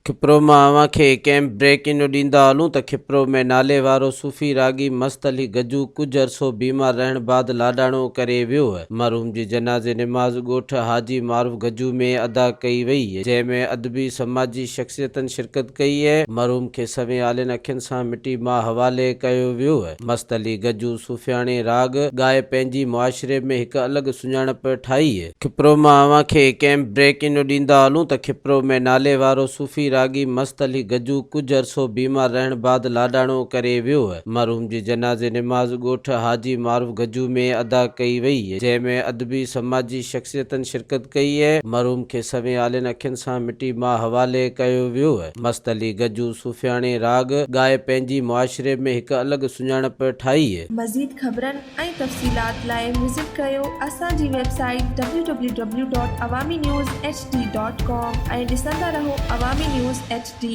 खिप्रो मां अव्हां खे कंहिं ब्रेक इन ॾींदा हलूं त खिप्रो में नाले वारो सूफ़ी रागी मस्त अली गजू कुझु अरसो बीमार रहण बाद लाॾाणो करे वियो आहे। मरहूम जी जनाज़े निमाज़ ॻोठ हाजी मारूफ गजू में अदा कई वई, जंहिंमें अदबी समाजी शख़्सियतनि शिरकत कई आहे। मरहूम खे सवें आलिन अखियुनि सां मिटी मां हवाले कयो वियो आहे। मस्त अली गजू सूफ़ियाणे राग ॻाए पंहिंजी मुआशिरे में हिकु अलॻि सुञाणप ठाही आहे। खिप्रो मां अव्हां खे कंहिं ब्रेक इन ॾींदा हलूं त खिप्रो में नाले वारो सूफ़ी रागी मस्त अली गजू कुझु अरसो बीमार रहण बाद लाॾाणो करे वियो आहे। मरहूम जी जनाज़े निमाज़ ॻोठ हाजी मारूफ गजू में अदा कई वई, जंहिंमें अदबी समाजी शख़्सियतनि शिरकत कई आहे। मरहूम खे सवें आलिन अखियुनि सां मिटी मां हवाले कयो वियो आहे। मस्त अली गजू सूफ़ियाणे राग ॻाए पंहिंजी मुआशिरे में हिकु अलॻि सुञाणप ठाही आहे। मज़ीद ख़बरनि ऐं तफ़सीलात लाइ विज़िट कयो असांजी वेबसाइट www.awamiNewsHD.com ऐं ॾिसंदा रहो अवामी न्यूज़ HD।